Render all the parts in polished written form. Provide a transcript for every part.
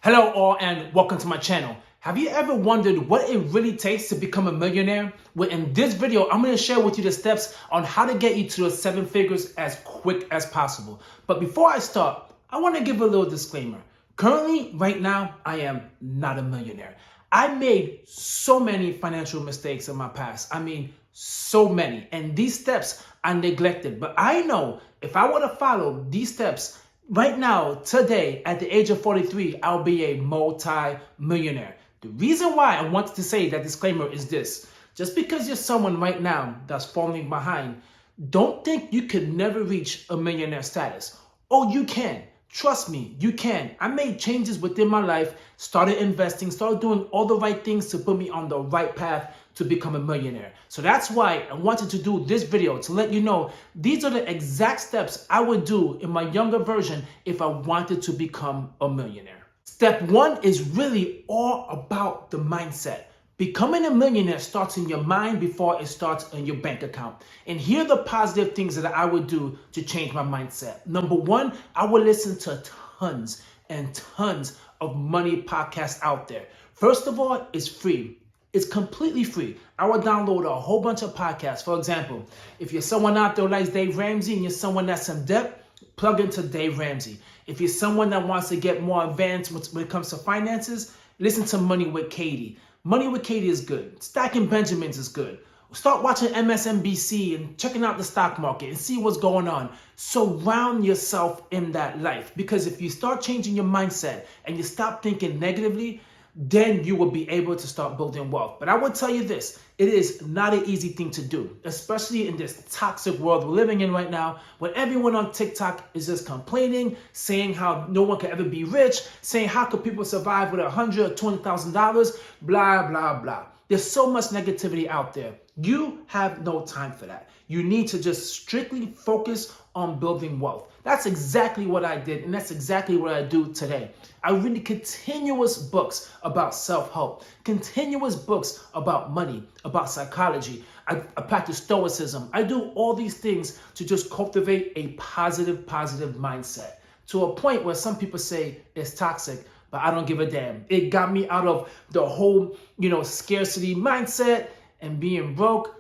Hello all and welcome to my channel. Have you ever wondered what it really takes to become a millionaire? Well, in this video, I'm going to share with you the steps on how to get you to those 7 figures as quick as possible. But before I start, I want to give a little disclaimer. Currently, right now, I am not a millionaire. I made so many financial mistakes in my past. I mean, so many. And these steps I neglected. But I know if I were to follow these steps, right now, today, at the age of 43, I'll be a multi-millionaire. The reason why I wanted to say that disclaimer is this. Just because you're someone right now that's falling behind, don't think you could never reach a millionaire status. Oh, you can. Trust me, you can. I made changes within my life, started investing, started doing all the right things to put me on the right path to become a millionaire. So that's why I wanted to do this video to let you know these are the exact steps I would do in my younger version if I wanted to become a millionaire. Step 1 is really all about the mindset. Becoming a millionaire starts in your mind before it starts in your bank account. And here are the positive things that I would do to change my mindset. Number 1, I would listen to tons and tons of money podcasts out there. First of all, it's free. It's completely free. I would download a whole bunch of podcasts. For example, if you're someone out there who likes Dave Ramsey and you're someone that's in debt, plug into Dave Ramsey. If you're someone that wants to get more advanced when it comes to finances, listen to Money with Katie. Money with Katie is good. Stacking Benjamins is good. Start watching MSNBC and checking out the stock market and see what's going on. Surround yourself in that life, because if you start changing your mindset and you stop thinking negatively, then you will be able to start building wealth. But I will tell you this, it is not an easy thing to do, especially in this toxic world we're living in right now, when everyone on TikTok is just complaining, saying how no one can ever be rich, saying how could people survive with $100,000 or $20,000, blah, blah, blah. There's so much negativity out there. You have no time for that. You need to just strictly focus on building wealth. That's exactly what I did, and that's exactly what I do today. I read continuous books about self-help, continuous books about money, about psychology. I practice stoicism. I do all these things to just cultivate a positive mindset, to a point where some people say it's toxic, but I don't give a damn. It got me out of the whole, scarcity mindset and being broke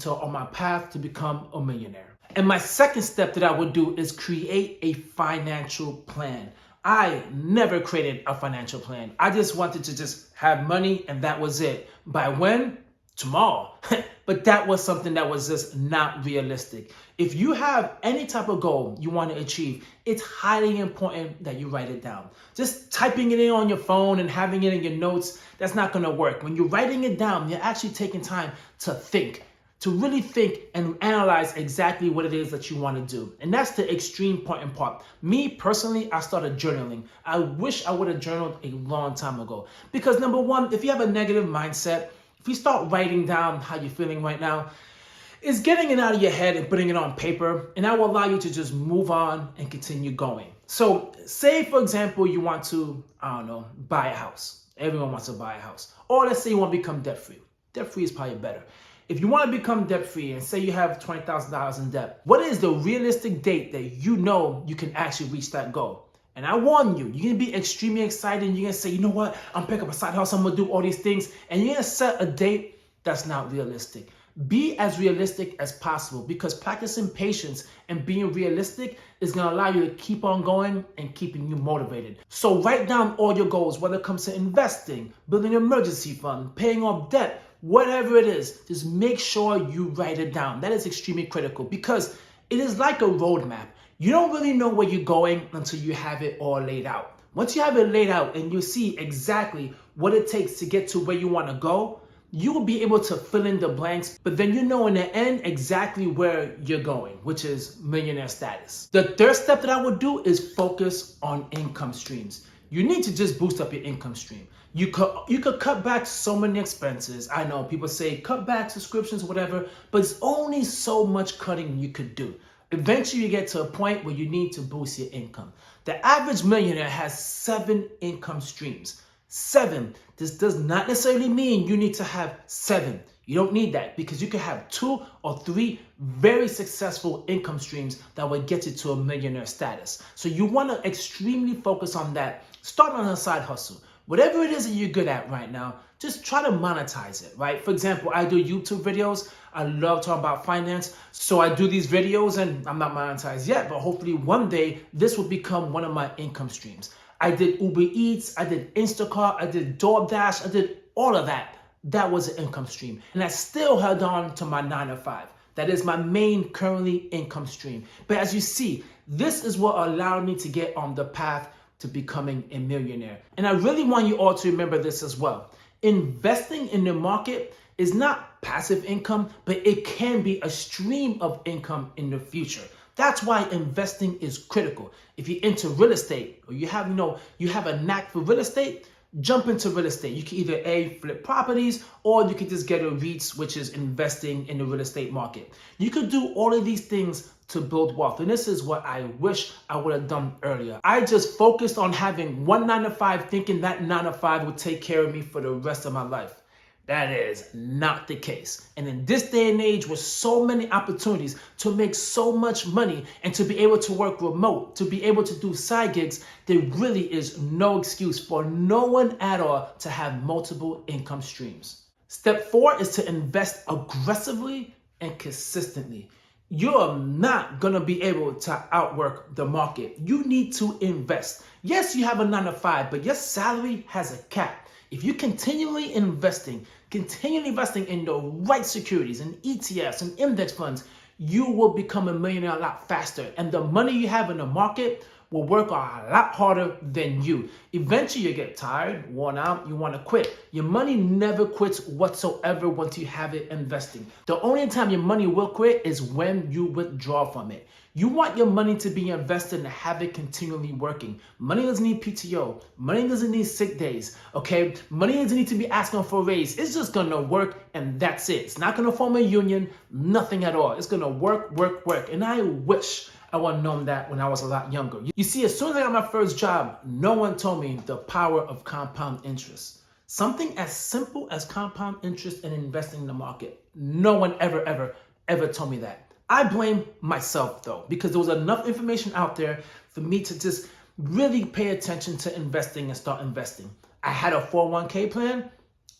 on my path to become a millionaire. And my second step that I would do is create a financial plan. I never created a financial plan. I just wanted to just have money and that was it. By when? Tomorrow. But that was something that was just not realistic. If you have any type of goal you want to achieve, it's highly important that you write it down. Just typing it in on your phone and having it in your notes, that's not going to work. When you're writing it down, you're actually taking time to think, to really think and analyze exactly what it is that you want to do. And that's the extreme important part. Me personally, I started journaling. I wish I would have journaled a long time ago. Because number 1, if you have a negative mindset, if you start writing down how you're feeling right now, it's getting it out of your head and putting it on paper, and that will allow you to just move on and continue going. So say, for example, you want to, buy a house. Everyone wants to buy a house. Or let's say you want to become debt-free. Debt-free is probably better. If you want to become debt-free and say you have $20,000 in debt, what is the realistic date that you know you can actually reach that goal? And I warn you, you're going to be extremely excited and you're going to say, you know what, I'm picking up a side hustle, I'm going to do all these things. And you're going to set a date that's not realistic. Be as realistic as possible, because practicing patience and being realistic is going to allow you to keep on going and keeping you motivated. So write down all your goals, whether it comes to investing, building an emergency fund, paying off debt, whatever it is, just make sure you write it down. That is extremely critical, because it is like a roadmap. You don't really know where you're going until you have it all laid out. Once you have it laid out and you see exactly what it takes to get to where you want to go, you will be able to fill in the blanks, but then you know in the end exactly where you're going, which is millionaire status. The third step that I would do is focus on income streams. You need to just boost up your income stream. You could cut back so many expenses. I know people say cut back subscriptions, whatever, but it's only so much cutting you could do. Eventually you get to a point where you need to boost your income. The average millionaire has 7 income streams. 7. This does not necessarily mean you need to have 7. You don't need that, because you can have 2 or 3 very successful income streams that will get you to a millionaire status. So you want to extremely focus on that. Start on a side hustle. Whatever it is that you're good at right now, just try to monetize it, right? For example, I do YouTube videos. I love talking about finance. So I do these videos and I'm not monetized yet, but hopefully one day this will become one of my income streams. I did Uber Eats, I did Instacart, I did DoorDash, I did all of that. That was an income stream. And I still held on to my 9 to 5. That is my main currently income stream. But as you see, this is what allowed me to get on the path to becoming a millionaire. And I really want you all to remember this as well. Investing in the market is not passive income, but it can be a stream of income in the future. That's why investing is critical. If you're into real estate, or you have a knack for real estate, jump into real estate. You can either flip properties, or you can just get a REITs, which is investing in the real estate market. You could do all of these things to build wealth. And this is what I wish I would have done earlier. I just focused on having one 9 to 5, thinking that 9 to 5 would take care of me for the rest of my life. That is not the case. And in this day and age, with so many opportunities to make so much money and to be able to work remote, to be able to do side gigs, there really is no excuse for no one at all to have multiple income streams. Step 4 is to invest aggressively and consistently. You're not going to be able to outwork the market. You need to invest. Yes, you have a 9 to 5, but your salary has a cap. If you continually investing in the right securities and ETFs and index funds, you will become a millionaire a lot faster. And the money you have in the market will work a lot harder than you. Eventually you get tired, worn out, you want to quit. Your money never quits whatsoever once you have it investing. The only time your money will quit is when you withdraw from it. You want your money to be invested and have it continually working. Money doesn't need PTO. Money doesn't need sick days, okay? Money doesn't need to be asking for a raise. It's just gonna work and that's it. It's not gonna form a union, nothing at all. It's gonna work. And I wish I would have known that when I was a lot younger. You see, as soon as I got my first job, no one told me the power of compound interest. Something as simple as compound interest and investing in the market. No one ever told me that. I blame myself though, because there was enough information out there for me to just really pay attention to investing and start investing. I had a 401k plan.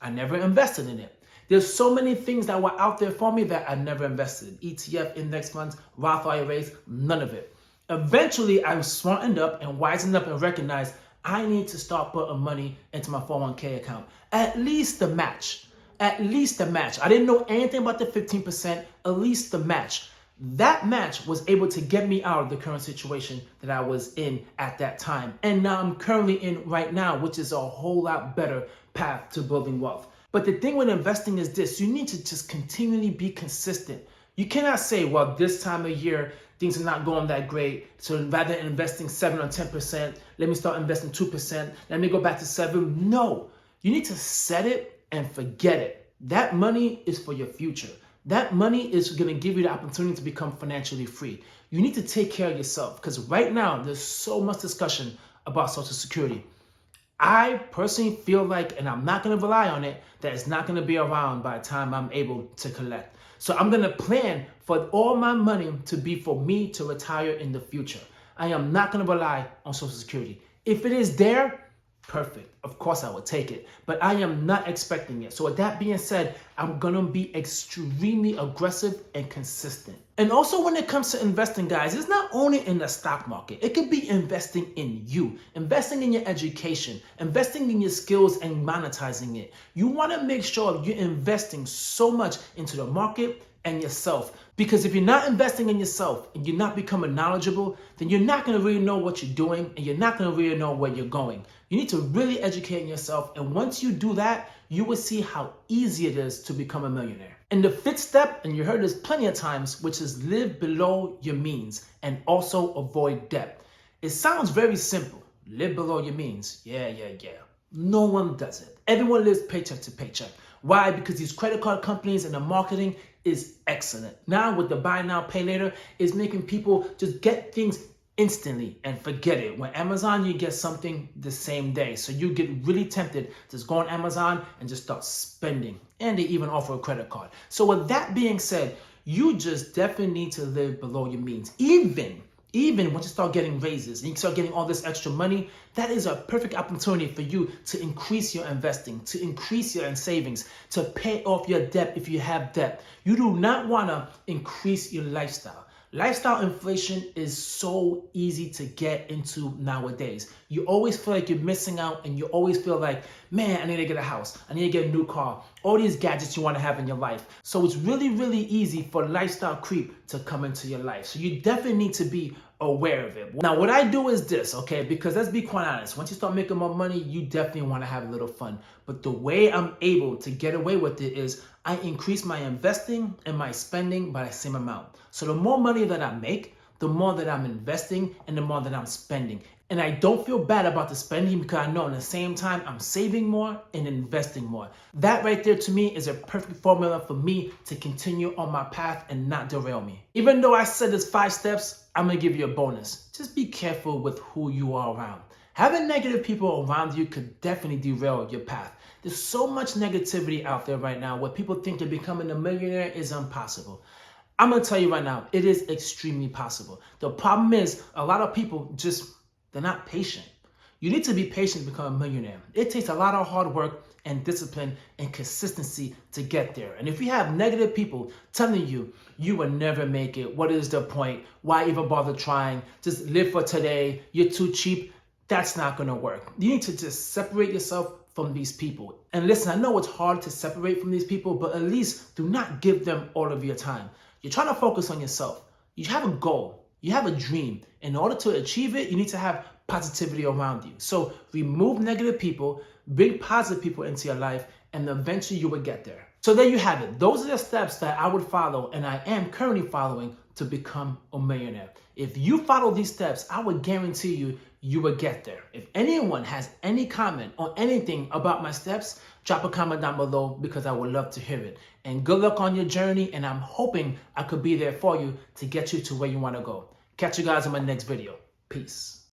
I never invested in it. There's so many things that were out there for me that I never invested in. ETF, index funds, Roth IRAs, none of it. Eventually, I smartened up and wisened up and recognized I need to start putting money into my 401k account. At least the match. I didn't know anything about the 15%, at least the match. That match was able to get me out of the current situation that I was in at that time. And now I'm currently in right now, which is a whole lot better path to building wealth. But the thing with investing is this: you need to just continually be consistent. You cannot say, well, this time of year, things are not going that great, so rather than investing 7 or 10%, let me start investing 2%, let me go back to 7. No, you need to set it and forget it. That money is for your future. That money is going to give you the opportunity to become financially free. You need to take care of yourself, because right now there's so much discussion about Social Security. I personally feel like, and I'm not going to rely on it, that it's not going to be around by the time I'm able to collect. So I'm going to plan for all my money to be for me to retire in the future. I am not going to rely on Social Security. If it is there, perfect. Of course I would take it, but I am not expecting it. So with that being said, I'm gonna be extremely aggressive and consistent. And also when it comes to investing, guys, it's not only in the stock market. It could be investing in you, investing in your education, investing in your skills and monetizing it. You wanna make sure you're investing so much into the market and yourself. Because if you're not investing in yourself and you're not becoming knowledgeable, then you're not going to really know what you're doing and you're not going to really know where you're going. You need to really educate yourself. And once you do that, you will see how easy it is to become a millionaire. And the 5th step, and you heard this plenty of times, which is live below your means and also avoid debt. It sounds very simple. Live below your means. Yeah. No one does it. Everyone lives paycheck to paycheck. Why? Because these credit card companies and the marketing is excellent. Now with the buy now, pay later, is making people just get things instantly and forget it. When Amazon, you get something the same day. So you get really tempted to just go on Amazon and just start spending. And they even offer a credit card. So with that being said, you just definitely need to live below your means. Even once you start getting raises and you start getting all this extra money, that is a perfect opportunity for you to increase your investing, to increase your savings, to pay off your debt if you have debt. You do not want to increase your lifestyle. Lifestyle inflation is so easy to get into nowadays. You always feel like you're missing out, and you always feel like, man, I need to get a house. I need to get a new car. All these gadgets you want to have in your life. So it's really, really easy for lifestyle creep to come into your life. So you definitely need to be aware of it. Now, what I do is this, okay? Because let's be quite honest. Once you start making more money, you definitely want to have a little fun. But the way I'm able to get away with it is I increase my investing and my spending by the same amount. So the more money that I make, the more that I'm investing and the more that I'm spending. And I don't feel bad about the spending because I know at the same time I'm saving more and investing more. That right there to me is a perfect formula for me to continue on my path and not derail me. Even though I said there's 5 steps, I'm gonna give you a bonus. Just be careful with who you are around. Having negative people around you could definitely derail your path. There's so much negativity out there right now where people think that becoming a millionaire is impossible. I'm gonna tell you right now, it is extremely possible. The problem is a lot of people they're not patient. You need to be patient to become a millionaire. It takes a lot of hard work and discipline and consistency to get there. And if you have negative people telling you, you will never make it, what is the point? Why even bother trying? Just live for today. You're too cheap. That's not gonna work. You need to just separate yourself from these people. And listen, I know it's hard to separate from these people, but at least do not give them all of your time. You're trying to focus on yourself. You have a goal. You have a dream. In order to achieve it, you need to have positivity around you. So remove negative people, bring positive people into your life, and eventually you will get there. So there you have it. Those are the steps that I would follow, and I am currently following to become a millionaire. If you follow these steps, I would guarantee you, you will get there. If anyone has any comment on anything about my steps, drop a comment down below because I would love to hear it. And good luck on your journey, and I'm hoping I could be there for you to get you to where you want to go. Catch you guys in my next video. Peace.